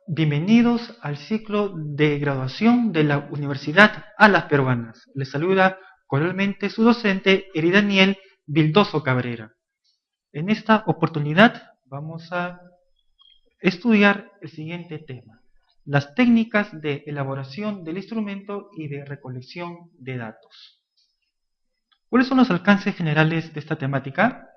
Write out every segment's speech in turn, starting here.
Bienvenidos al ciclo de graduación de la Universidad Alas Peruanas. Les saluda cordialmente su docente Eri Daniel Vildoso Cabrera. En esta oportunidad vamos a estudiar el siguiente tema: las técnicas de elaboración del instrumento y de recolección de datos. ¿Cuáles son los alcances generales de esta temática?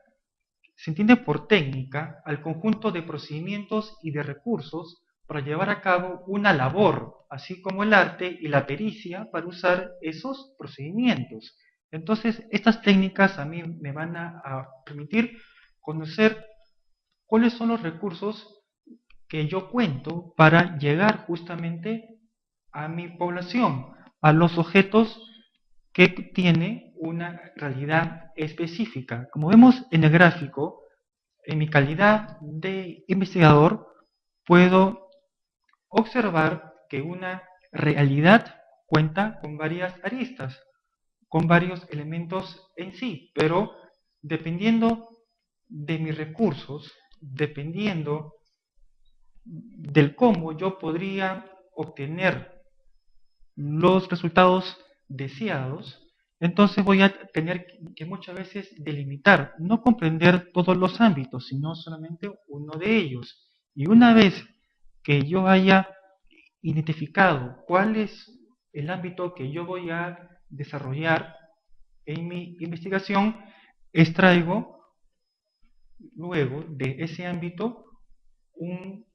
Se entiende por técnica al conjunto de procedimientos y de recursos para llevar a cabo una labor, así como el arte y la pericia para usar esos procedimientos. Entonces, estas técnicas a mí me van a permitir conocer cuáles son los recursos que yo cuento para llegar justamente a mi población, a los objetos que tiene una realidad específica. Como vemos en el gráfico, en mi calidad de investigador puedo observar que una realidad cuenta con varias aristas, con varios elementos en sí, pero dependiendo de mis recursos, dependiendo del cómo yo podría obtener los resultados deseados, entonces voy a tener que muchas veces delimitar, no comprender todos los ámbitos, sino solamente uno de ellos. Y una vez que yo haya identificado cuál es el ámbito que yo voy a desarrollar en mi investigación, extraigo luego de ese ámbito un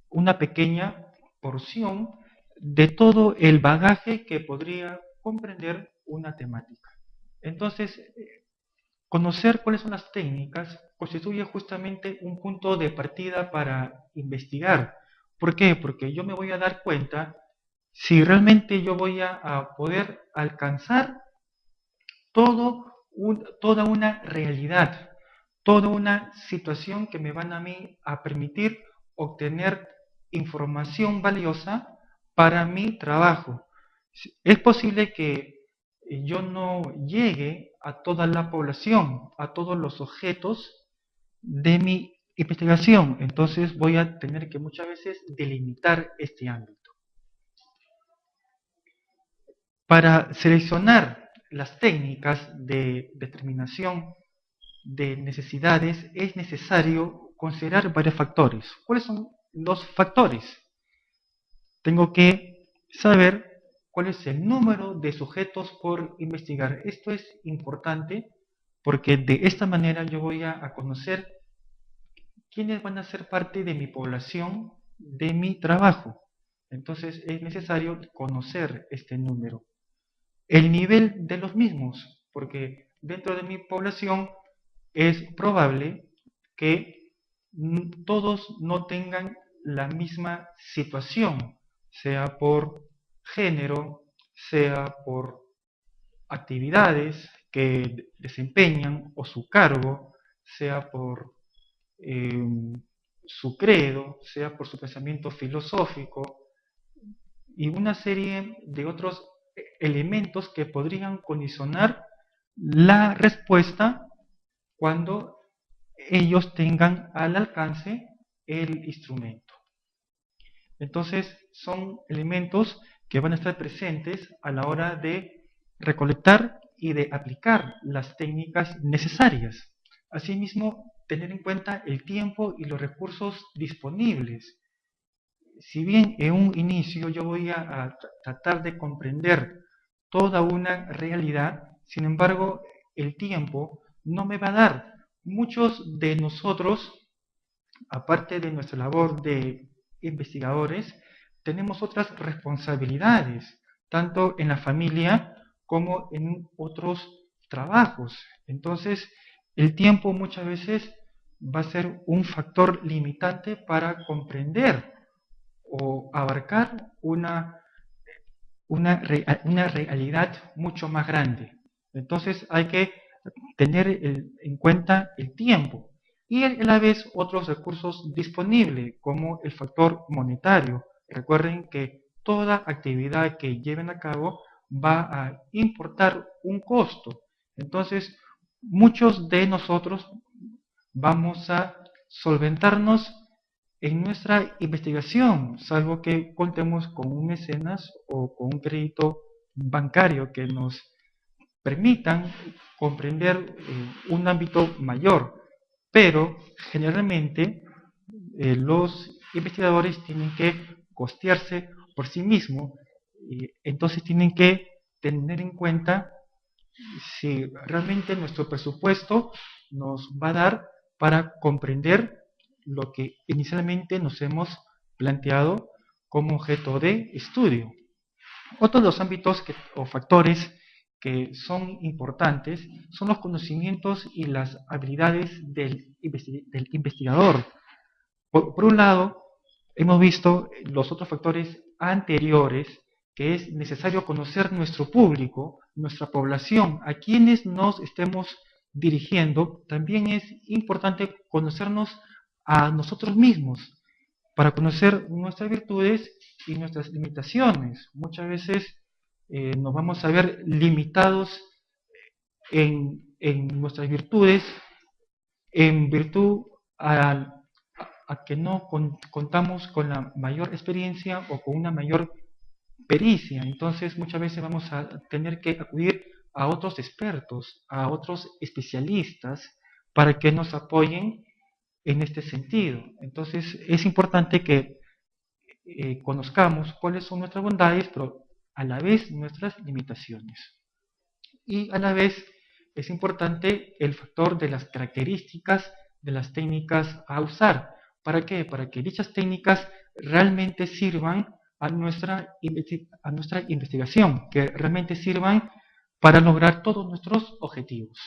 una pequeña porción de todo el bagaje que podría comprender una temática. Entonces, conocer cuáles son las técnicas constituye justamente un punto de partida para investigar. ¿Por qué? Porque yo me voy a dar cuenta si realmente yo voy a poder alcanzar toda una realidad, toda una situación que me van a mí a permitir obtener información valiosa para mi trabajo. Es posible que yo no llegue a toda la población, a todos los objetos de mi investigación, entonces voy a tener que muchas veces delimitar este ámbito. Para seleccionar las técnicas de determinación de necesidades es necesario considerar varios factores. ¿Cuáles son los factores? Tengo que saber cuál es el número de sujetos por investigar. Esto es importante porque de esta manera yo voy a conocer quiénes van a ser parte de mi población, de mi trabajo. Entonces es necesario conocer este número. El nivel de los mismos, porque dentro de mi población es probable que todos no tengan la misma situación, sea por género, sea por actividades que desempeñan o su cargo, sea por eh, su credo, sea por su pensamiento filosófico y una serie de otros elementos que podrían condicionar la respuesta cuando ellos tengan al alcance el instrumento. Entonces, son elementos que van a estar presentes a la hora de recolectar y de aplicar las técnicas necesarias. Asimismo, tener en cuenta el tiempo y los recursos disponibles. Si bien en un inicio yo voy a tratar de comprender toda una realidad, sin embargo, el tiempo no me va a dar. Muchos de nosotros, aparte de nuestra labor de investigadores, tenemos otras responsabilidades, tanto en la familia como en otros trabajos. Entonces, el tiempo muchas veces va a ser un factor limitante para comprender o abarcar una realidad mucho más grande. Entonces hay que tener en cuenta el tiempo y a la vez otros recursos disponibles como el factor monetario. Recuerden que toda actividad que lleven a cabo va a importar un costo. Entonces muchos de nosotros vamos a solventarnos en nuestra investigación, salvo que contemos con un mecenas o con un crédito bancario que nos permitan comprender un ámbito mayor. Pero generalmente los investigadores tienen que costearse por sí mismos, entonces tienen que tener en cuenta si realmente nuestro presupuesto nos va a dar para comprender lo que inicialmente nos hemos planteado como objeto de estudio. Otros de los ámbitos o factores que son importantes son los conocimientos y las habilidades del investigador. Por un lado, hemos visto los otros factores anteriores, que es necesario conocer nuestro público, nuestra población, a quienes nos estemos dirigiendo. También es importante conocernos a nosotros mismos, para conocer nuestras virtudes y nuestras limitaciones. Muchas veces nos vamos a ver limitados en nuestras virtudes en virtud a que no contamos con la mayor experiencia o con una mayor pericia. Entonces muchas veces vamos a tener que acudir a otros expertos, a otros especialistas, para que nos apoyen en este sentido. Entonces es importante que conozcamos cuáles son nuestras bondades, pero a la vez nuestras limitaciones. Y a la vez es importante el factor de las características de las técnicas a usar. ¿Para qué? Para que dichas técnicas realmente sirvan a nuestra investigación, que realmente sirvan para lograr todos nuestros objetivos.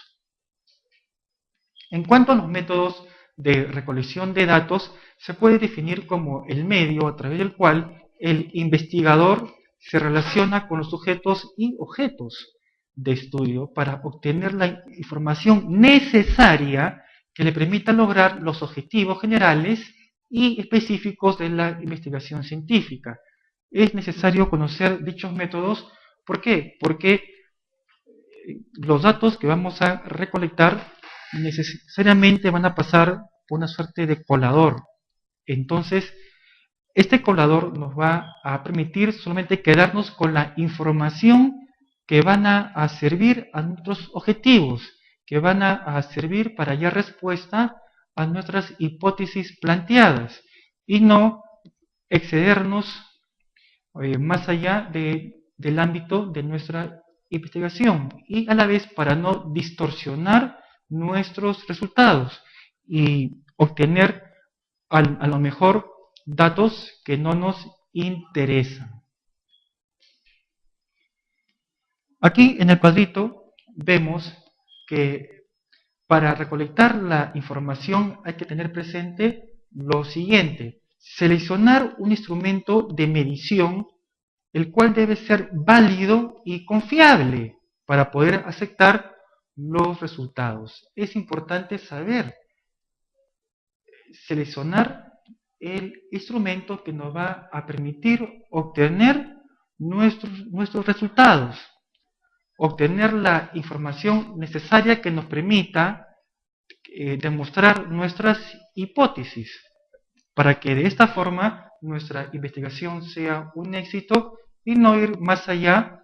En cuanto a los métodos de recolección de datos, se puede definir como el medio a través del cual el investigador se relaciona con los sujetos y objetos de estudio para obtener la información necesaria que le permita lograr los objetivos generales y específicos de la investigación científica. Es necesario conocer dichos métodos. ¿Por qué? Porque los datos que vamos a recolectar necesariamente van a pasar por una suerte de colador. Entonces, este colador nos va a permitir solamente quedarnos con la información que van a servir a nuestros objetivos, que van a servir para hallar respuesta a nuestras hipótesis planteadas y no excedernos más allá del ámbito de nuestra investigación, y a la vez para no distorsionar nuestros resultados y obtener a lo mejor datos que no nos interesan. Aquí en el cuadrito vemos que para recolectar la información hay que tener presente lo siguiente: seleccionar un instrumento de medición el cual debe ser válido y confiable para poder aceptar los resultados. Es importante saber seleccionar el instrumento que nos va a permitir obtener nuestros resultados, obtener la información necesaria que nos permita demostrar nuestras hipótesis, para que de esta forma nuestra investigación sea un éxito y no ir más allá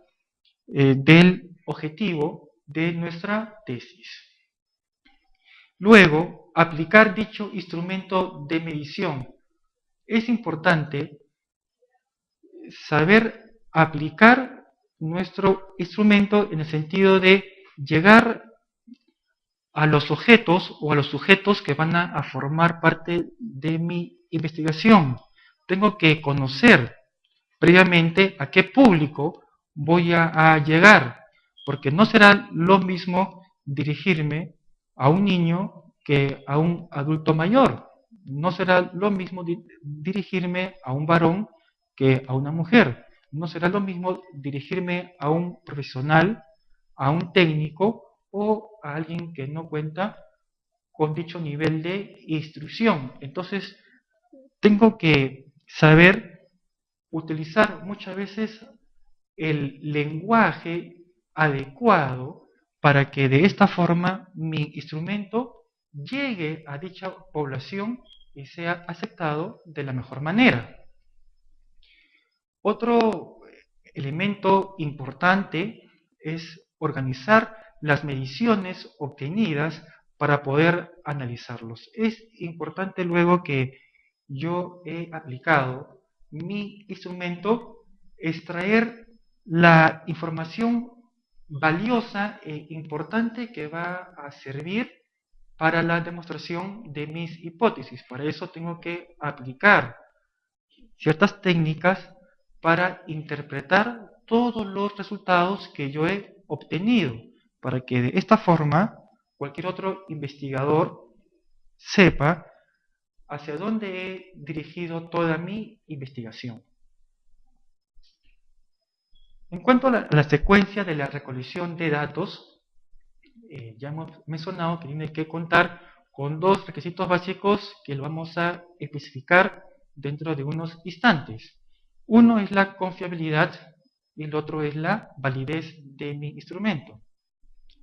del objetivo de nuestra tesis. Luego, aplicar dicho instrumento de medición. Es importante saber aplicar nuestro instrumento en el sentido de llegar a los objetos o a los sujetos que van a formar parte de mi investigación. Tengo que conocer previamente a qué público voy a llegar, porque no será lo mismo dirigirme a un niño que a un adulto mayor. No será lo mismo dirigirme a un varón que a una mujer. No será lo mismo dirigirme a un profesional, a un técnico o a alguien que no cuenta con dicho nivel de instrucción. Entonces, tengo que saber utilizar muchas veces el lenguaje adecuado para que de esta forma mi instrumento llegue a dicha población y sea aceptado de la mejor manera. Otro elemento importante es organizar las mediciones obtenidas para poder analizarlos. Es importante luego que yo he aplicado mi instrumento, extraer la información valiosa e importante que va a servir para la demostración de mis hipótesis. Para eso tengo que aplicar ciertas técnicas para interpretar todos los resultados que yo he obtenido, para que de esta forma cualquier otro investigador sepa hacia dónde he dirigido toda mi investigación. En cuanto a la secuencia de la recolección de datos, ya hemos mencionado que tiene que contar con dos requisitos básicos que lo vamos a especificar dentro de unos instantes. Uno es la confiabilidad y el otro es la validez de mi instrumento.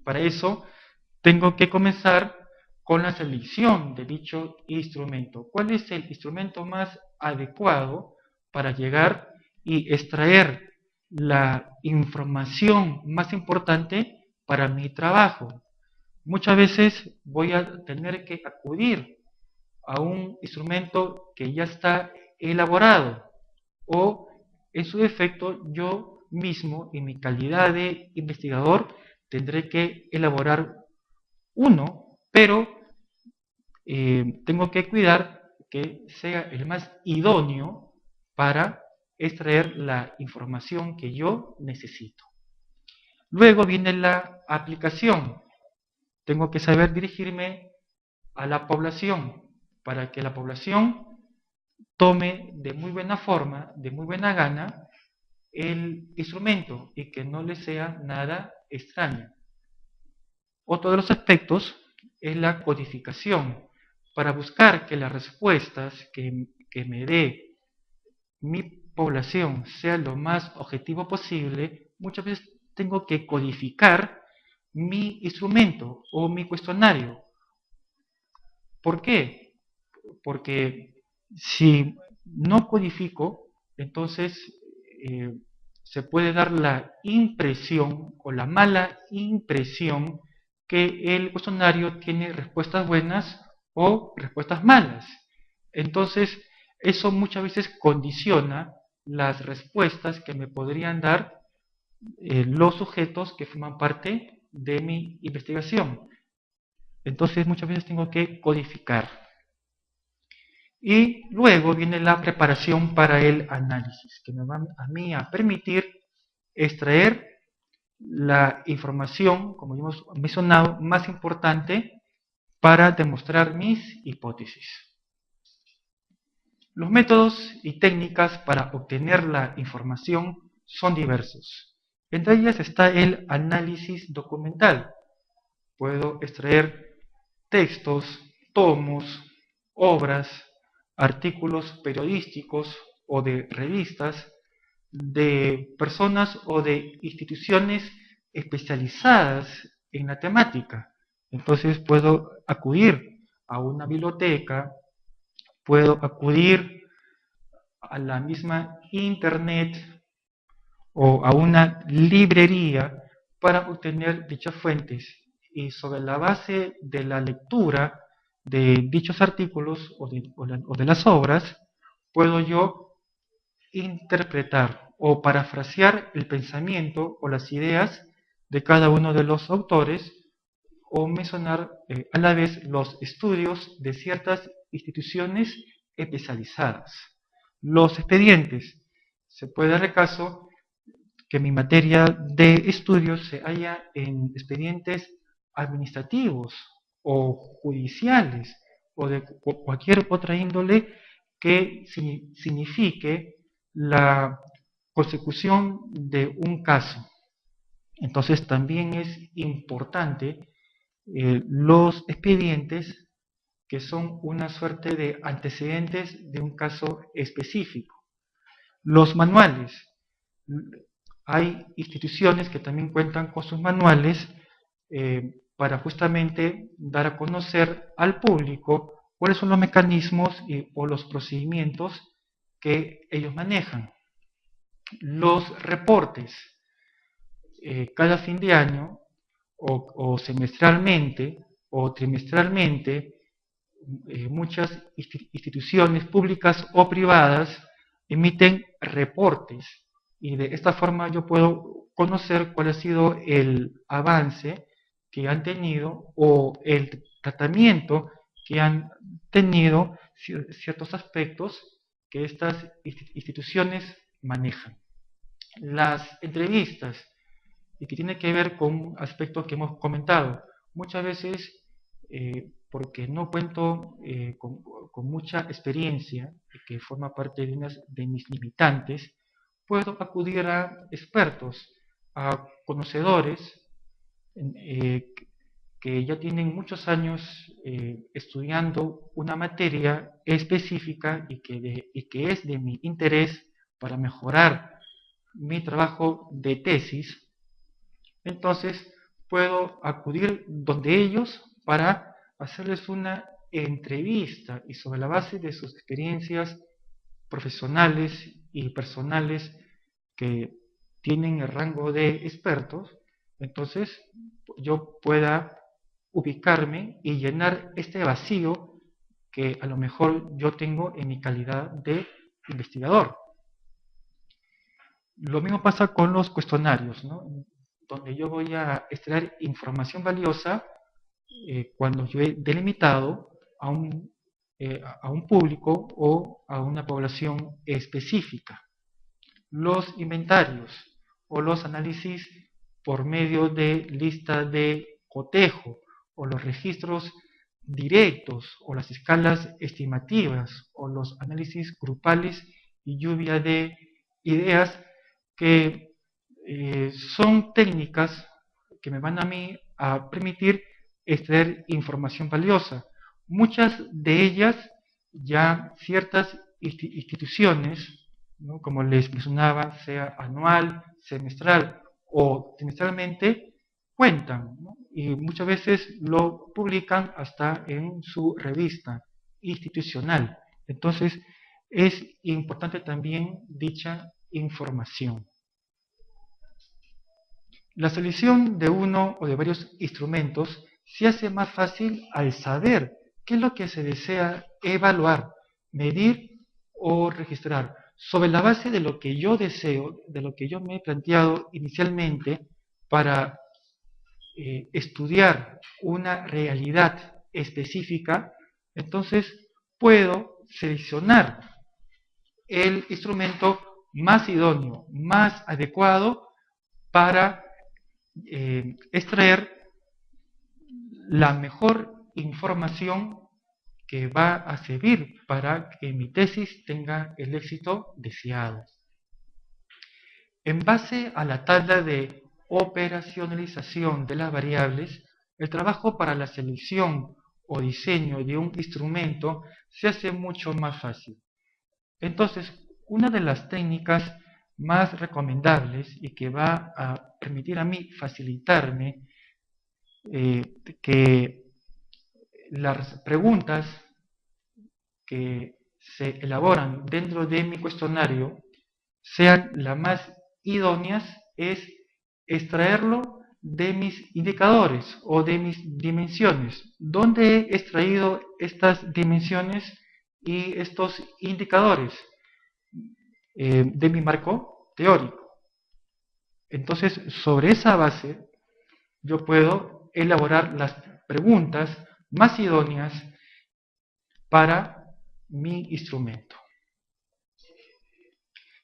Para eso tengo que comenzar con la selección de dicho instrumento. ¿Cuál es el instrumento más adecuado para llegar y extraer la información más importante para mi trabajo? Muchas veces voy a tener que acudir a un instrumento que ya está elaborado o en su defecto yo mismo en mi calidad de investigador tendré que elaborar uno, pero tengo que cuidar que sea el más idóneo para extraer la información que yo necesito. Luego viene la aplicación. Tengo que saber dirigirme a la población para que la población tome de muy buena forma, de muy buena gana, el instrumento y que no le sea nada extraño. Otro de los aspectos es la codificación, para buscar que las respuestas que me dé mi población sea lo más objetivo posible. Muchas veces tengo que codificar mi instrumento o mi cuestionario. ¿Por qué? Porque si no codifico, entonces se puede dar la impresión o la mala impresión que el cuestionario tiene respuestas buenas o respuestas malas. Entonces, eso muchas veces condiciona las respuestas que me podrían dar los sujetos que forman parte de mi investigación. Entonces, muchas veces tengo que codificar. Y luego viene la preparación para el análisis, que me va a mí a permitir extraer la información, como ya hemos mencionado, más importante para demostrar mis hipótesis. Los métodos y técnicas para obtener la información son diversos. Entre ellas está el análisis documental. Puedo extraer textos, tomos, obras, artículos periodísticos o de revistas, de personas o de instituciones especializadas en la temática. Entonces puedo acudir a una biblioteca, puedo acudir a la misma internet o a una librería para obtener dichas fuentes. Y sobre la base de la lectura de dichos artículos o de las obras, puedo yo interpretar o parafrasear el pensamiento o las ideas de cada uno de los autores o mencionar a la vez los estudios de ciertas instituciones especializadas. Los expedientes. Se puede dar el caso que mi materia de estudios se halla en expedientes administrativos o judiciales o de cualquier otra índole que signifique la consecución de un caso. Entonces también es importante los expedientes que son una suerte de antecedentes de un caso específico. Los manuales. Hay instituciones que también cuentan con sus manuales para justamente dar a conocer al público cuáles son los mecanismos o los procedimientos que ellos manejan. Los reportes, cada fin de año o semestralmente o trimestralmente, muchas instituciones públicas o privadas emiten reportes y de esta forma yo puedo conocer cuál ha sido el avance que han tenido o el tratamiento que han tenido ciertos aspectos que estas instituciones manejan. Las entrevistas, y que tiene que ver con aspectos que hemos comentado. Muchas veces, porque no cuento con mucha experiencia, y que forma parte de unas de mis limitantes, puedo acudir a expertos, a conocedores, que ya tienen muchos años estudiando una materia específica y que es de mi interés para mejorar mi trabajo de tesis. Entonces puedo acudir donde ellos para hacerles una entrevista y sobre la base de sus experiencias profesionales y personales que tienen el rango de expertos, entonces yo pueda ubicarme y llenar este vacío que a lo mejor yo tengo en mi calidad de investigador. Lo mismo pasa con los cuestionarios, ¿no? Donde yo voy a extraer información valiosa cuando yo he delimitado a un público o a una población específica. Los inventarios o los análisis por medio de lista de cotejo o los registros directos o las escalas estimativas o los análisis grupales y lluvia de ideas que son técnicas que me van a mí a permitir extraer información valiosa. Muchas de ellas ya ciertas instituciones, ¿no?, como les mencionaba, sea anual, semestral o trimestralmente, cuentan, ¿no?, y muchas veces lo publican hasta en su revista institucional. Entonces, es importante también dicha información. La selección de uno o de varios instrumentos se hace más fácil al saber qué es lo que se desea evaluar, medir o registrar. Sobre la base de lo que yo deseo, de lo que yo me he planteado inicialmente para estudiar una realidad específica, entonces puedo seleccionar el instrumento más idóneo, más adecuado para extraer la mejor información que va a servir para que mi tesis tenga el éxito deseado. En base a la tabla de operacionalización de las variables, el trabajo para la selección o diseño de un instrumento se hace mucho más fácil. Entonces, una de las técnicas más recomendables y que va a permitir a mí facilitarme que las preguntas que se elaboran dentro de mi cuestionario sean las más idóneas es extraerlo de mis indicadores o de mis dimensiones. ¿Dónde he extraído estas dimensiones y estos indicadores? De mi marco teórico. Entonces, sobre esa base, yo puedo elaborar las preguntas más idóneas para mi instrumento.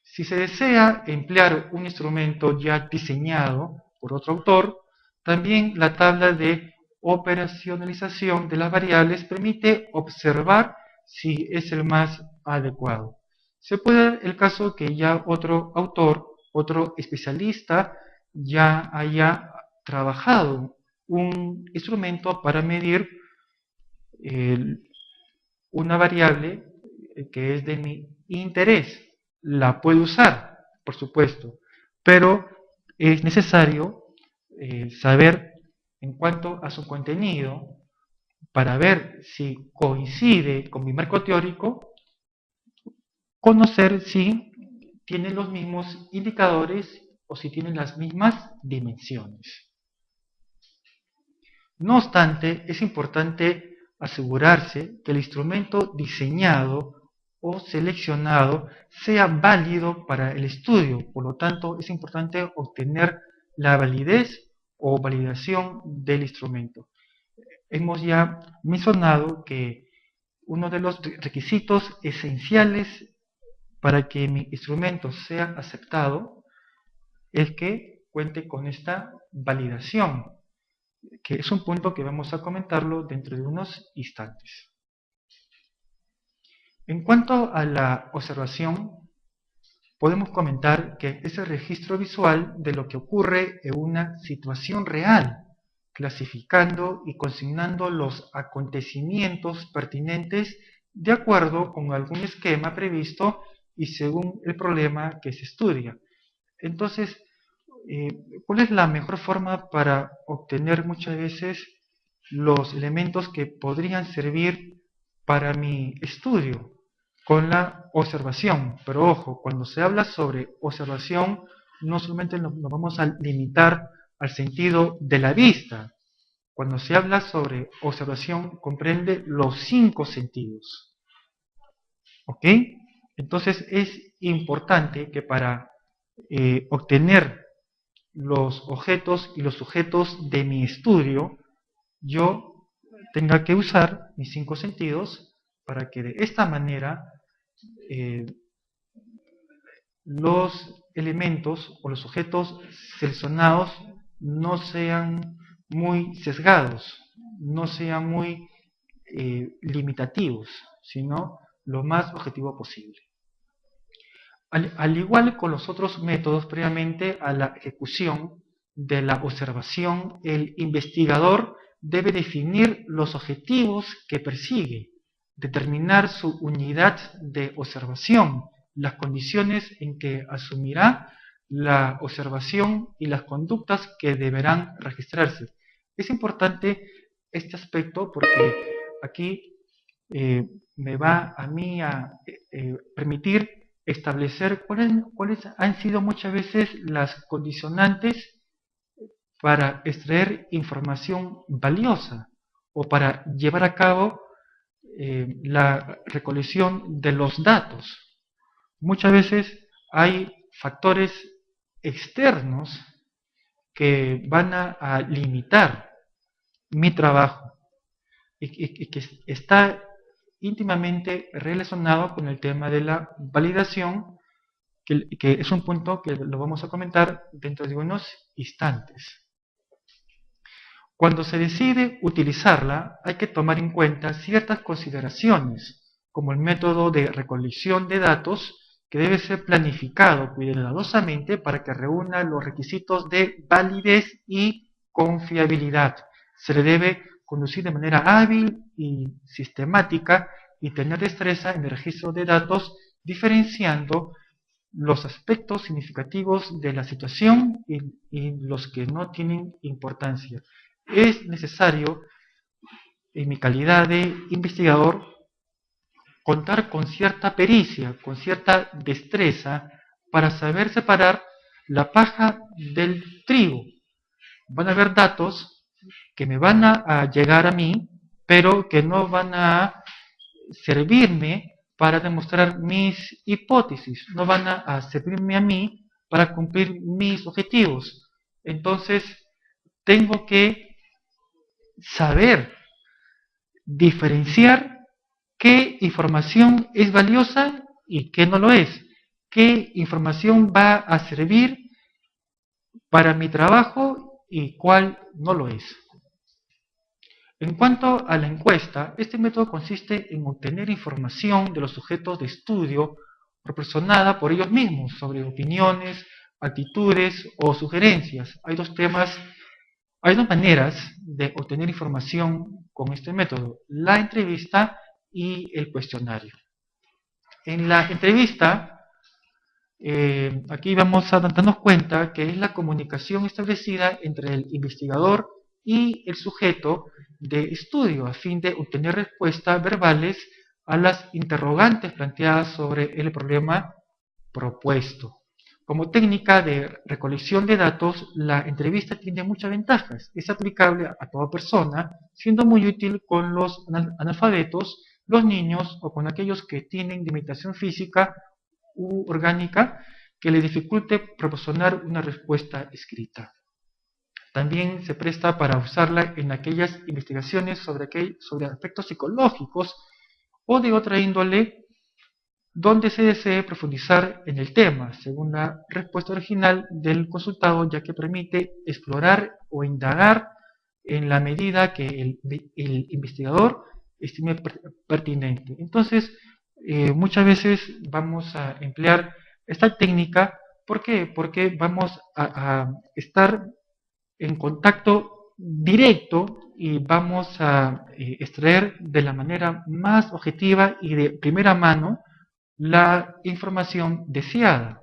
Si se desea emplear un instrumento ya diseñado por otro autor, también la tabla de operacionalización de las variables permite observar si es el más adecuado. Se puede dar el caso que ya otro autor, otro especialista, ya haya trabajado un instrumento para medir una variable que es de mi interés. La puedo usar, por supuesto, pero es necesario saber en cuanto a su contenido para ver si coincide con mi marco teórico, conocer si tiene los mismos indicadores o si tienen las mismas dimensiones. No obstante, es importante asegurarse que el instrumento diseñado o seleccionado sea válido para el estudio. Por lo tanto, es importante obtener la validez o validación del instrumento. Hemos ya mencionado que uno de los requisitos esenciales para que mi instrumento sea aceptado es que cuente con esta validación, que es un punto que vamos a comentarlo dentro de unos instantes. En cuanto a la observación, podemos comentar que es el registro visual de lo que ocurre en una situación real, clasificando y consignando los acontecimientos pertinentes de acuerdo con algún esquema previsto y según el problema que se estudia. Entonces, ¿cuál es la mejor forma para obtener muchas veces los elementos que podrían servir para mi estudio? Con la observación. Pero ojo, cuando se habla sobre observación, no solamente nos vamos a limitar al sentido de la vista. Cuando se habla sobre observación, comprende los 5 sentidos. ¿Ok? Entonces es importante que para obtener los objetos y los sujetos de mi estudio, yo tenga que usar mis 5 sentidos para que de esta manera los elementos o los objetos seleccionados no sean muy sesgados, no sean muy limitativos, sino lo más objetivo posible. Al igual con los otros métodos previamente a la ejecución de la observación, el investigador debe definir los objetivos que persigue, determinar su unidad de observación, las condiciones en que asumirá la observación y las conductas que deberán registrarse. Es importante este aspecto porque aquí me va a mí a permitir establecer cuáles han sido muchas veces las condicionantes para extraer información valiosa o para llevar a cabo la recolección de los datos. Muchas veces hay factores externos que van a limitar mi trabajo y que está íntimamente relacionado con el tema de la validación, que es un punto que lo vamos a comentar dentro de unos instantes. Cuando se decide utilizarla, hay que tomar en cuenta ciertas consideraciones, como el método de recolección de datos, que debe ser planificado cuidadosamente para que reúna los requisitos de validez y confiabilidad. Se le debe conducir de manera hábil y sistemática y tener destreza en el registro de datos, diferenciando los aspectos significativos de la situación y los que no tienen importancia. Es necesario, en mi calidad de investigador, contar con cierta pericia, con cierta destreza para saber separar la paja del trigo. Van a haber datos que me van a llegar a mí, pero que no van a servirme para demostrar mis hipótesis, no van a servirme a mí para cumplir mis objetivos. Entonces, tengo que saber diferenciar qué información es valiosa y qué no lo es, qué información va a servir para mi trabajo y cuál no lo es. En cuanto a la encuesta, este método consiste en obtener información de los sujetos de estudio proporcionada por ellos mismos sobre opiniones, actitudes o sugerencias. Hay dos maneras de obtener información con este método: la entrevista y el cuestionario. En la entrevista, aquí vamos a darnos cuenta que es la comunicación establecida entre el investigador y el sujeto, de estudio a fin de obtener respuestas verbales a las interrogantes planteadas sobre el problema propuesto. Como técnica de recolección de datos, la entrevista tiene muchas ventajas. Es aplicable a toda persona, siendo muy útil con los analfabetos, los niños o con aquellos que tienen limitación física u orgánica que les dificulte proporcionar una respuesta escrita. También se presta para usarla en aquellas investigaciones sobre aspectos psicológicos o de otra índole donde se desee profundizar en el tema, según la respuesta original del consultado, ya que permite explorar o indagar en la medida que el investigador estime pertinente. Entonces, muchas veces vamos a emplear esta técnica. ¿Por qué? Porque vamos a estar en contacto directo y vamos a extraer de la manera más objetiva y de primera mano la información deseada.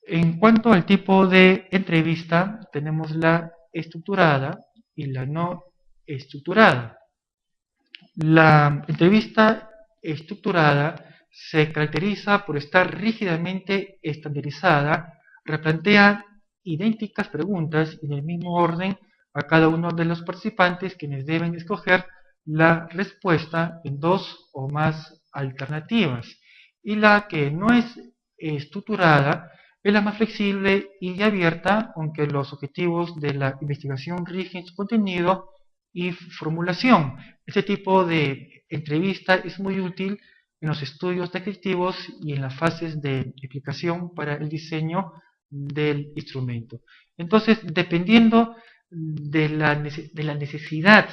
En cuanto al tipo de entrevista, tenemos la estructurada y la no estructurada. La entrevista estructurada se caracteriza por estar rígidamente estandarizada, replantea idénticas preguntas en el mismo orden a cada uno de los participantes, quienes deben escoger la respuesta en dos o más alternativas. Y la que no es estructurada es la más flexible y abierta, aunque los objetivos de la investigación rigen su contenido y formulación. Este tipo de entrevista es muy útil en los estudios descriptivos y en las fases de aplicación para el diseño del instrumento. Entonces, dependiendo de la necesidad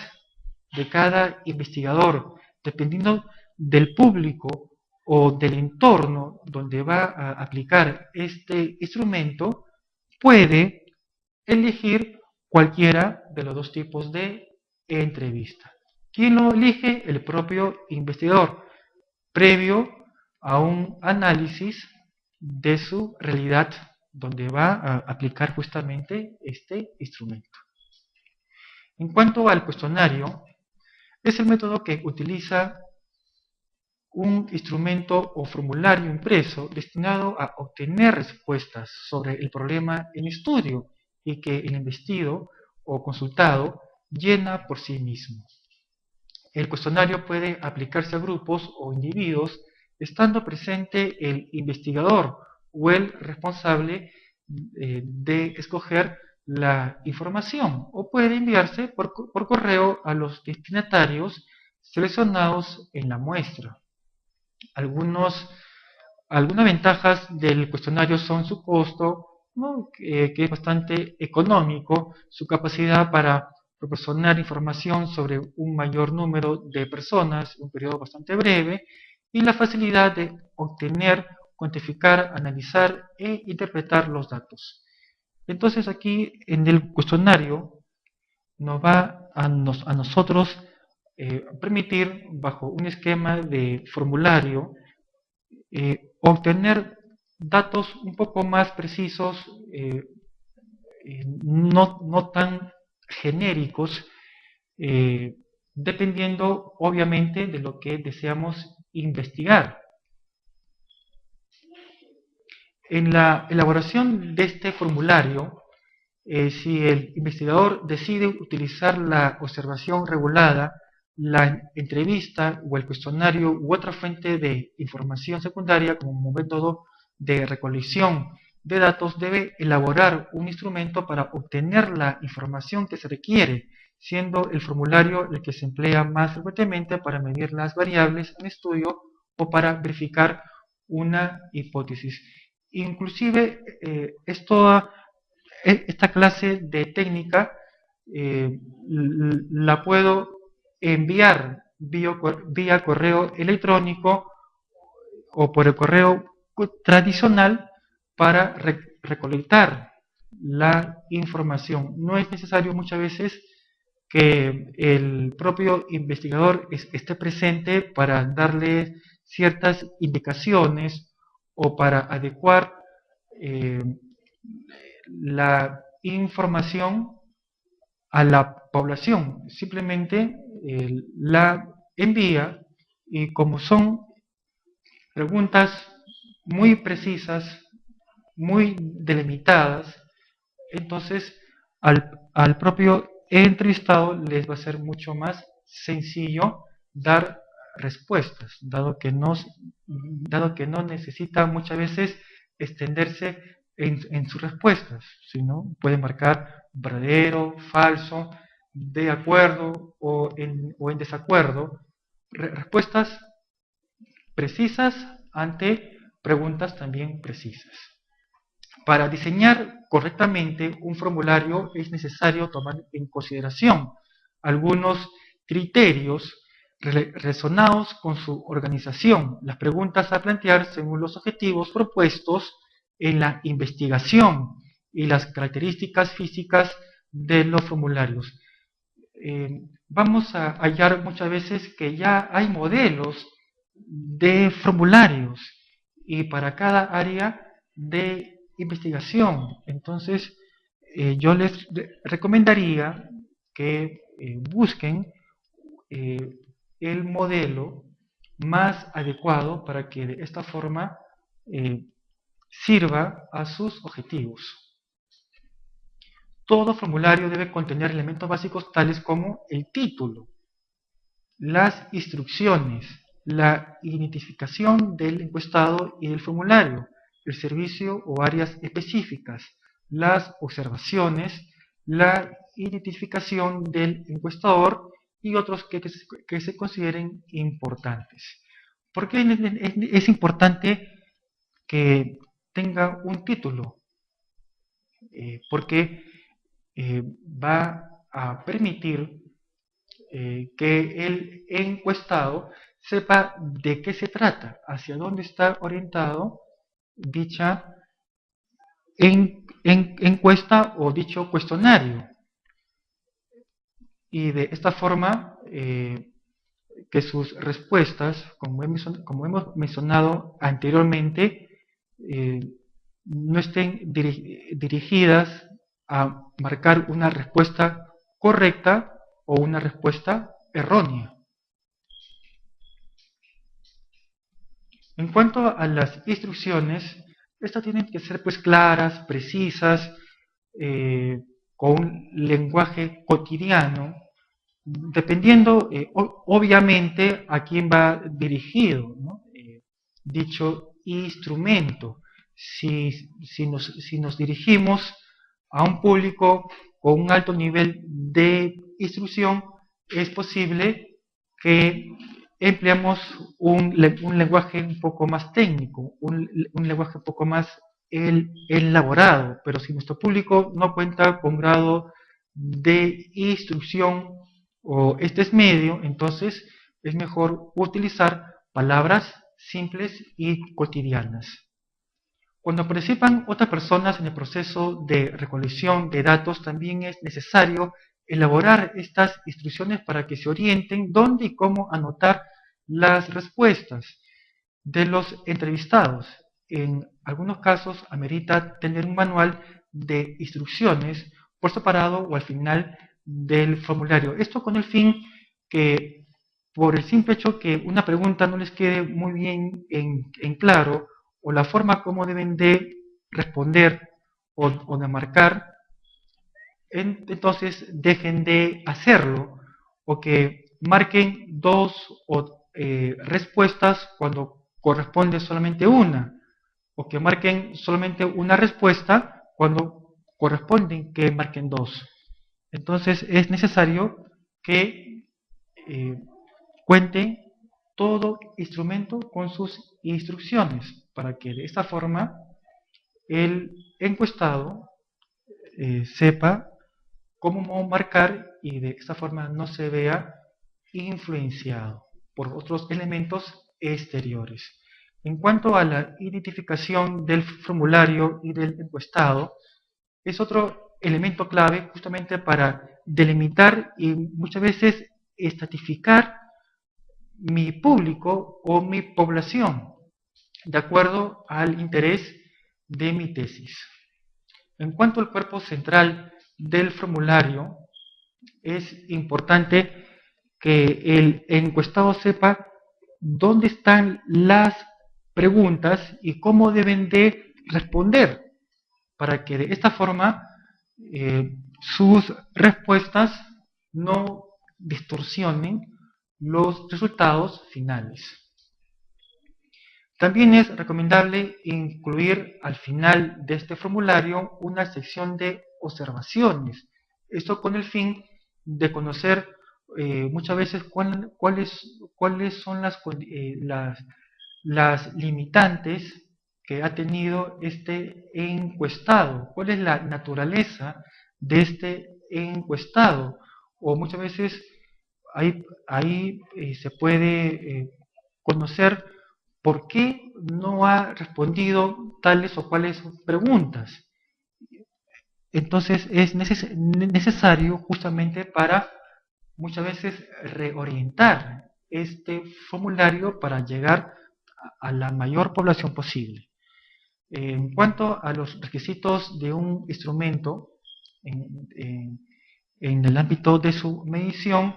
de cada investigador, dependiendo del público o del entorno donde va a aplicar este instrumento, puede elegir cualquiera de los dos tipos de entrevista. ¿Quién lo elige? El propio investigador, previo a un análisis de su realidad donde va a aplicar justamente este instrumento. En cuanto al cuestionario, es el método que utiliza un instrumento o formulario impreso destinado a obtener respuestas sobre el problema en estudio y que el investido o consultado llena por sí mismo. El cuestionario puede aplicarse a grupos o individuos, estando presente el investigador o el responsable de escoger la información, o puede enviarse por correo a los destinatarios seleccionados en la muestra. Algunas ventajas del cuestionario son su costo, ¿no? que es bastante económico, su capacidad para proporcionar información sobre un mayor número de personas en un periodo bastante breve, y la facilidad de obtener, cuantificar, analizar e interpretar los datos. Entonces aquí en el cuestionario nos va a nosotros permitir, bajo un esquema de formulario, obtener datos un poco más precisos, no tan genéricos, dependiendo obviamente de lo que deseamos investigar. En la elaboración de este formulario, si el investigador decide utilizar la observación regulada, la entrevista o el cuestionario u otra fuente de información secundaria como método de recolección de datos, debe elaborar un instrumento para obtener la información que se requiere, siendo el formulario el que se emplea más frecuentemente para medir las variables en estudio o para verificar una hipótesis. Inclusive esta clase de técnica la puedo enviar vía correo electrónico o por el correo tradicional para recolectar la información. No es necesario muchas veces que el propio investigador esté presente para darle ciertas indicaciones o para adecuar la información a la población, simplemente la envía, y como son preguntas muy precisas, muy delimitadas, entonces al propio entrevistado les va a ser mucho más sencillo dar respuestas, dado que no necesita muchas veces extenderse en sus respuestas, sino puede marcar verdadero, falso, de acuerdo o en desacuerdo, respuestas precisas ante preguntas también precisas. Para diseñar correctamente un formulario es necesario tomar en consideración algunos criterios relacionados con su organización. Las preguntas a plantear según los objetivos propuestos en la investigación y las características físicas de los formularios. Vamos a hallar muchas veces que ya hay modelos de formularios y para cada área de investigación. Entonces, yo les recomendaría que busquen el modelo más adecuado para que de esta forma sirva a sus objetivos. Todo formulario debe contener elementos básicos tales como el título, las instrucciones, la identificación del encuestado y del formulario, el servicio o áreas específicas, las observaciones, la identificación del encuestador y otros que se consideren importantes. ¿Por qué es importante que tenga un título? Porque va a permitir que el encuestado sepa de qué se trata, hacia dónde está orientado dicha encuesta o dicho cuestionario. Y de esta forma, que sus respuestas, como hemos mencionado anteriormente, no estén dirigidas a marcar una respuesta correcta o una respuesta errónea. En cuanto a las instrucciones, estas tienen que ser pues claras, precisas, con un lenguaje cotidiano, dependiendo obviamente a quién va dirigido, ¿no? Dicho instrumento. Si nos dirigimos a un público con un alto nivel de instrucción, es posible que empleemos un lenguaje un poco más técnico, un lenguaje un poco más elaborado, pero si nuestro público no cuenta con grado de instrucción o este es medio, entonces es mejor utilizar palabras simples y cotidianas. Cuando participan otras personas en el proceso de recolección de datos, también es necesario elaborar estas instrucciones para que se orienten dónde y cómo anotar las respuestas de los entrevistados. En algunos casos amerita tener un manual de instrucciones por separado o al final del formulario. Esto con el fin que, por el simple hecho que una pregunta no les quede muy bien en claro, o la forma como deben de responder o de marcar, entonces dejen de hacerlo, o que marquen dos respuestas cuando corresponde solamente una, o que marquen solamente una respuesta cuando corresponden que marquen dos. Entonces es necesario que cuente todo instrumento con sus instrucciones para que de esta forma el encuestado sepa cómo marcar y de esta forma no se vea influenciado por otros elementos exteriores. En cuanto a la identificación del formulario y del encuestado, es otro elemento clave justamente para delimitar y muchas veces estratificar mi público o mi población de acuerdo al interés de mi tesis. En cuanto al cuerpo central del formulario, es importante que el encuestado sepa dónde están las preguntas y cómo deben de responder, para que de esta forma sus respuestas no distorsionen los resultados finales. También es recomendable incluir al final de este formulario una sección de observaciones. Esto con el fin de conocer muchas veces cuáles son las limitantes que ha tenido este encuestado, cuál es la naturaleza de este encuestado. O muchas veces ahí se puede conocer por qué no ha respondido tales o cuales preguntas. Entonces es necesario justamente para muchas veces reorientar este formulario para llegar a la mayor población posible. En cuanto a los requisitos de un instrumento en el ámbito de su medición,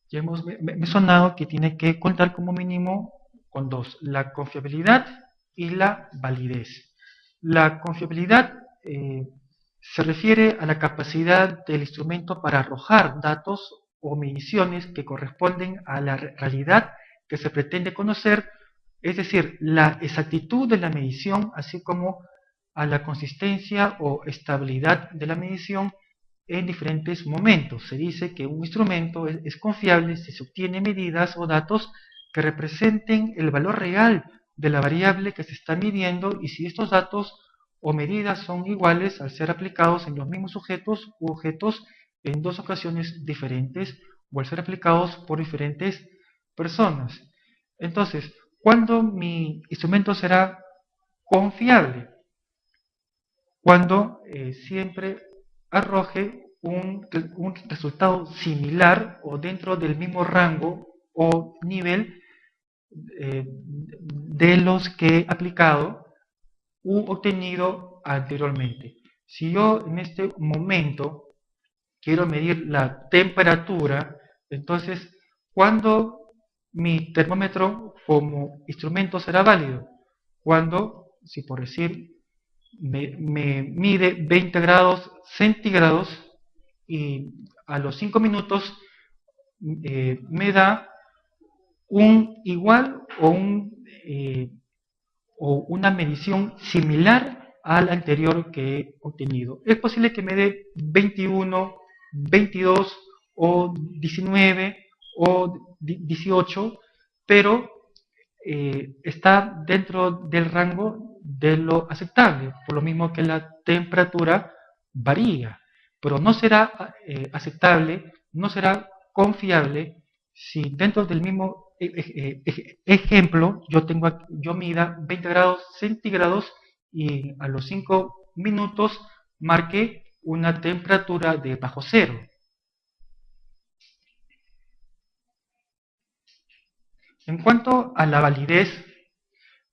ya hemos mencionado que tiene que contar como mínimo con dos: la confiabilidad y la validez. La confiabilidad se refiere a la capacidad del instrumento para arrojar datos o mediciones que corresponden a la realidad que se pretende conocer, es decir, la exactitud de la medición, así como a la consistencia o estabilidad de la medición en diferentes momentos. Se dice que un instrumento es confiable si se obtienen medidas o datos que representen el valor real de la variable que se está midiendo, y si estos datos o medidas son iguales al ser aplicados en los mismos sujetos u objetos en dos ocasiones diferentes, o al ser aplicados por diferentes personas. Entonces, ¿cuándo mi instrumento será confiable? Cuando siempre arroje un resultado similar o dentro del mismo rango o nivel de los que he aplicado u obtenido anteriormente. Si yo en este momento quiero medir la temperatura, entonces, ¿cuándo mi termómetro como instrumento será válido? Cuando, si por decir, me mide 20 grados centígrados y a los 5 minutos me da un igual o una medición similar al anterior que he obtenido. Es posible que me dé 21, 22 o 19 o 18, pero está dentro del rango de lo aceptable, por lo mismo que la temperatura varía, pero no será aceptable, no será confiable si dentro del mismo ejemplo yo mida 20 grados centígrados y a los 5 minutos marque una temperatura de bajo cero. En cuanto a la validez,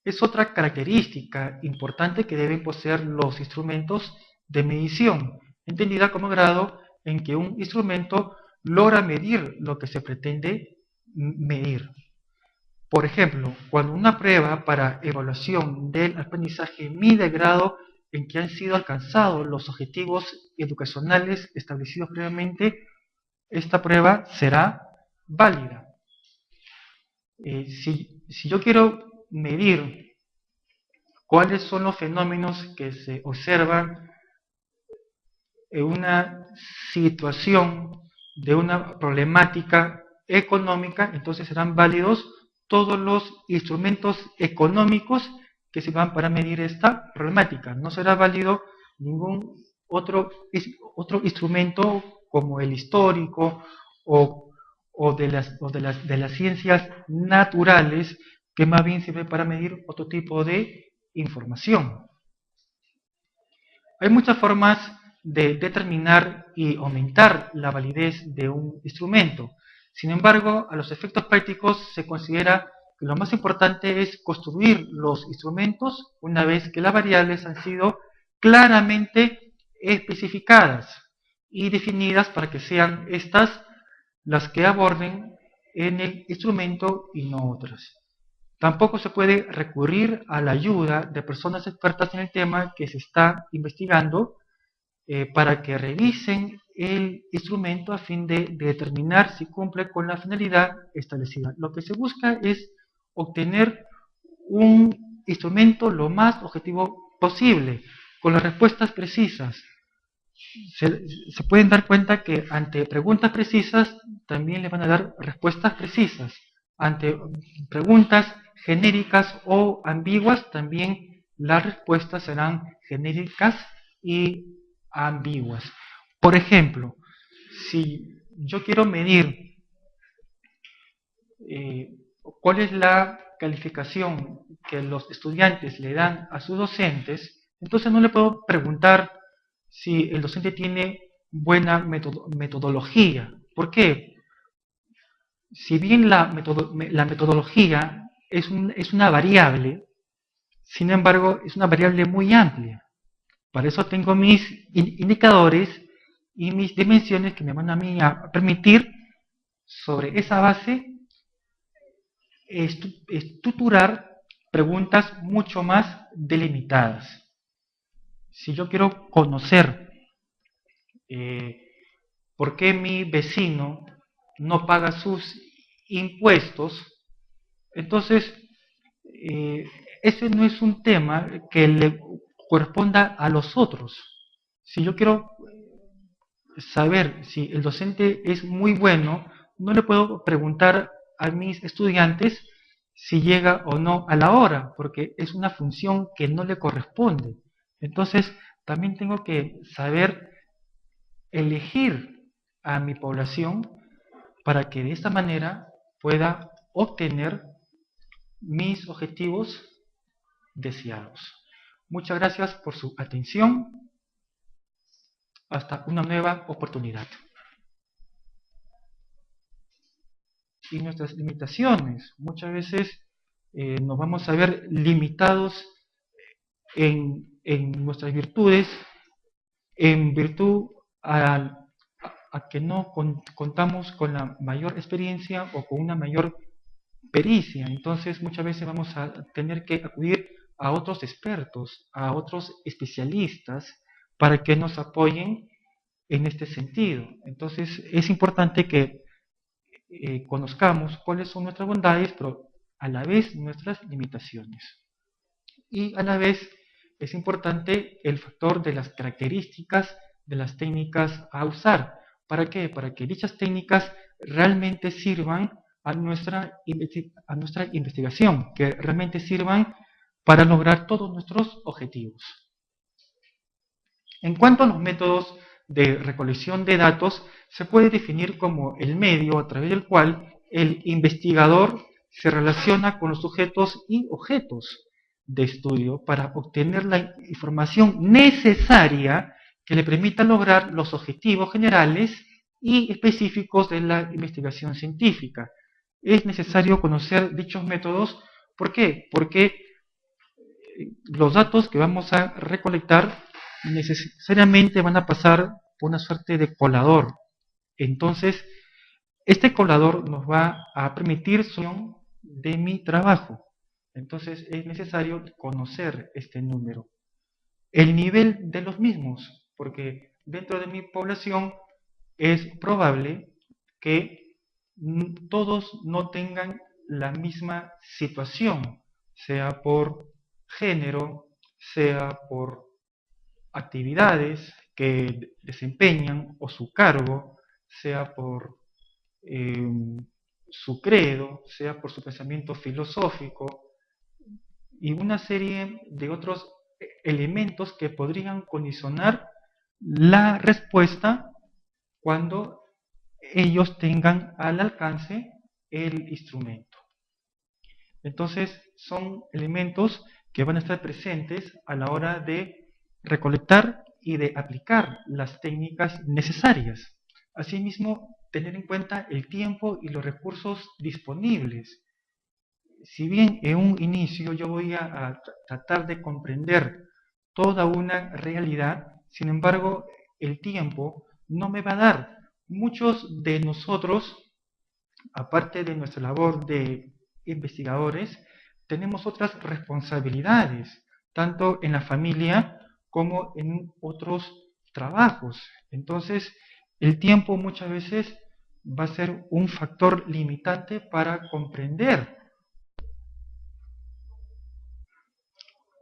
es otra característica importante que deben poseer los instrumentos de medición, entendida como grado en que un instrumento logra medir lo que se pretende medir. Por ejemplo, cuando una prueba para evaluación del aprendizaje mide el grado en que han sido alcanzados los objetivos educacionales establecidos previamente, esta prueba será válida. Si yo quiero medir cuáles son los fenómenos que se observan en una situación de una problemática económica, entonces serán válidos todos los instrumentos económicos que se van para medir esta problemática. No será válido ningún otro instrumento como el histórico o de las ciencias naturales, que más bien sirve para medir otro tipo de información. Hay muchas formas de determinar y aumentar la validez de un instrumento. Sin embargo, a los efectos prácticos se considera que lo más importante es construir los instrumentos una vez que las variables han sido claramente especificadas. y definidas para que sean estas las que aborden en el instrumento y no otras. Tampoco se puede recurrir a la ayuda de personas expertas en el tema que se está investigando para que revisen el instrumento a fin de determinar si cumple con la finalidad establecida. Lo que se busca es obtener un instrumento lo más objetivo posible, con las respuestas precisas. Se pueden dar cuenta que ante preguntas precisas también le van a dar respuestas precisas. Ante preguntas genéricas o ambiguas también las respuestas serán genéricas y ambiguas. Por ejemplo, si yo quiero medir cuál es la calificación que los estudiantes le dan a sus docentes, entonces no le puedo preguntar si el docente tiene buena metodología. ¿Por qué? Si bien la metodología es una variable, sin embargo es una variable muy amplia. Para eso tengo mis indicadores y mis dimensiones que me van a mí a permitir sobre esa base estructurar preguntas mucho más delimitadas. Si yo quiero conocer por qué mi vecino no paga sus impuestos, entonces ese no es un tema que le corresponda a los otros. Si yo quiero saber si el docente es muy bueno, no le puedo preguntar a mis estudiantes si llega o no a la hora, porque es una función que no le corresponde. Entonces, también tengo que saber elegir a mi población para que de esta manera pueda obtener mis objetivos deseados. Muchas gracias por su atención. Hasta una nueva oportunidad. Y nuestras limitaciones. Muchas veces nos vamos a ver limitados en nuestras virtudes, en virtud a que no contamos con la mayor experiencia o con una mayor pericia. Entonces muchas veces vamos a tener que acudir a otros expertos, a otros especialistas, para que nos apoyen en este sentido. Entonces es importante que conozcamos cuáles son nuestras bondades, pero a la vez nuestras limitaciones. Y a la vez es importante el factor de las características de las técnicas a usar. ¿Para qué? Para que dichas técnicas realmente sirvan a nuestra investigación, que realmente sirvan para lograr todos nuestros objetivos. En cuanto a los métodos de recolección de datos, se puede definir como el medio a través del cual el investigador se relaciona con los sujetos y objetos de estudio para obtener la información necesaria que le permita lograr los objetivos generales y específicos de la investigación científica. Es necesario conocer dichos métodos. ¿Por qué? Porque los datos que vamos a recolectar necesariamente van a pasar por una suerte de colador. Entonces, este colador nos va a permitir solución de mi trabajo. Entonces, es necesario conocer este número. El nivel de los mismos, porque dentro de mi población es probable que todos no tengan la misma situación, sea por género, sea por actividades que desempeñan o su cargo, sea por su credo, sea por su pensamiento filosófico y una serie de otros elementos que podrían condicionar la respuesta cuando ellos tengan al alcance el instrumento. Entonces son elementos que van a estar presentes a la hora de recolectar y de aplicar las técnicas necesarias. Asimismo, tener en cuenta el tiempo y los recursos disponibles. Si bien en un inicio yo voy a tratar de comprender toda una realidad, sin embargo, el tiempo no me va a dar. Muchos de nosotros, aparte de nuestra labor de investigadores, tenemos otras responsabilidades, tanto en la familia como en otros trabajos. Entonces, el tiempo muchas veces va a ser un factor limitante para comprender.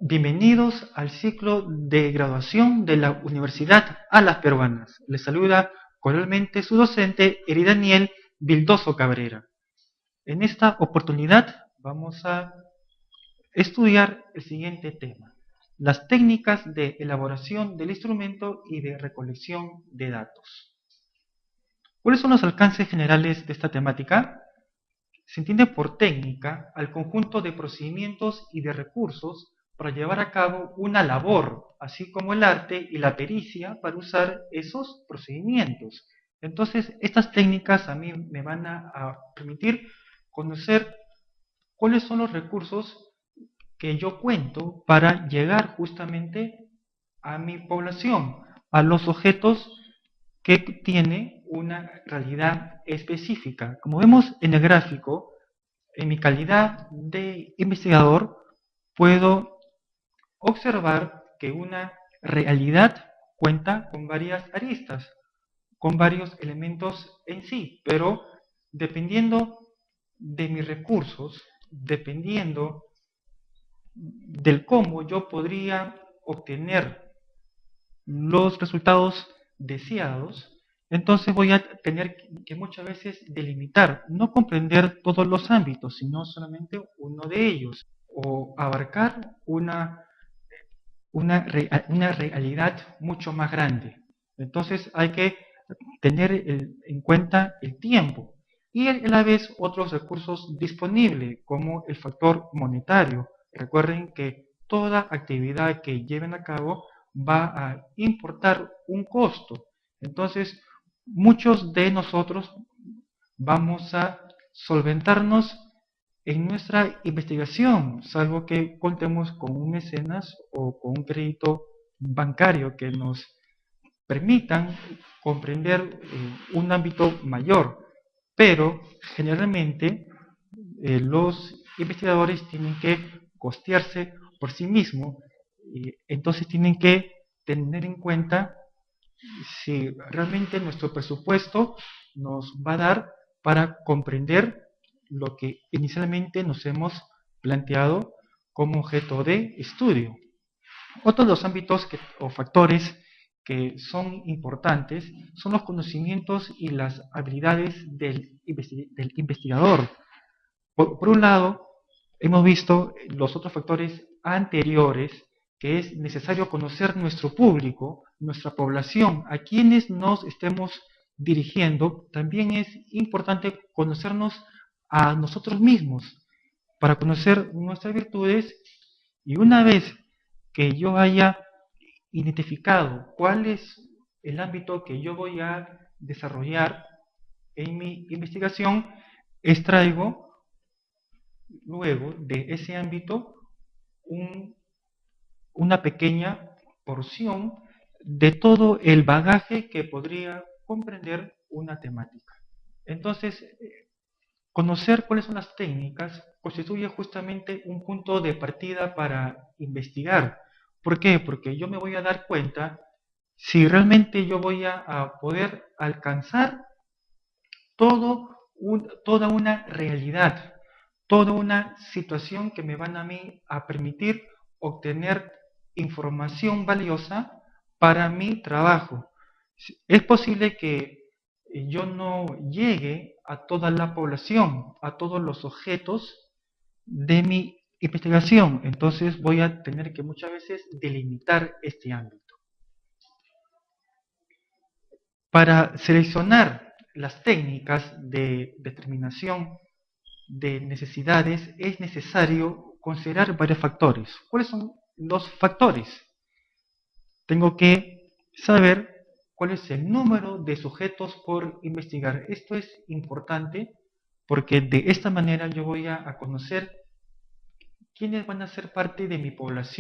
Bienvenidos al ciclo de graduación de la Universidad Alas Peruanas. Les saluda cordialmente su docente Eridaniel Vildoso Cabrera. En esta oportunidad vamos a estudiar el siguiente tema: las técnicas de elaboración del instrumento y de recolección de datos. ¿Cuáles son los alcances generales de esta temática? Se entiende por técnica al conjunto de procedimientos y de recursos para llevar a cabo una labor, así como el arte y la pericia para usar esos procedimientos. Entonces, estas técnicas a mí me van a permitir conocer cuáles son los recursos que yo cuento para llegar justamente a mi población, a los objetos que tiene una realidad específica. Como vemos en el gráfico, en mi calidad de investigador puedo observar que una realidad cuenta con varias aristas, con varios elementos en sí, pero dependiendo de mis recursos, dependiendo del cómo yo podría obtener los resultados deseados, entonces voy a tener que muchas veces delimitar, no comprender todos los ámbitos, sino solamente uno de ellos, o abarcar una realidad mucho más grande. Entonces hay que tener en cuenta el tiempo y a la vez otros recursos disponibles, como el factor monetario. Recuerden que toda actividad que lleven a cabo va a importar un costo. Entonces, muchos de nosotros vamos a solventarnos en nuestra investigación, salvo que contemos con un mecenas o con un crédito bancario que nos permitan comprender un ámbito mayor. Pero generalmente los investigadores tienen que costearse por sí mismos, entonces tienen que tener en cuenta si realmente nuestro presupuesto nos va a dar para comprender lo que inicialmente nos hemos planteado como objeto de estudio. Otros de los ámbitos o factores que son importantes son los conocimientos y las habilidades del investigador. Por un lado, hemos visto los otros factores anteriores, que es necesario conocer nuestro público, nuestra población, a quienes nos estemos dirigiendo. También es importante conocernos a nosotros mismos para conocer nuestras virtudes, y una vez que yo haya identificado cuál es el ámbito que yo voy a desarrollar en mi investigación, extraigo luego de ese ámbito una pequeña porción de todo el bagaje que podría comprender una temática. Entonces, conocer cuáles son las técnicas constituye justamente un punto de partida para investigar. ¿Por qué? Porque yo me voy a dar cuenta si realmente yo voy a poder alcanzar toda una realidad, toda una situación que me van a mí a permitir obtener información valiosa para mi trabajo. Es posible que yo no llegue a toda la población, a todos los objetos de mi investigación, entonces voy a tener que muchas veces delimitar este ámbito. Para seleccionar las técnicas de determinación de necesidades es necesario considerar varios factores. ¿Cuáles son los factores? Tengo que saber cuál es el número de sujetos por investigar. Esto es importante porque de esta manera yo voy a conocer quiénes van a ser parte de mi población.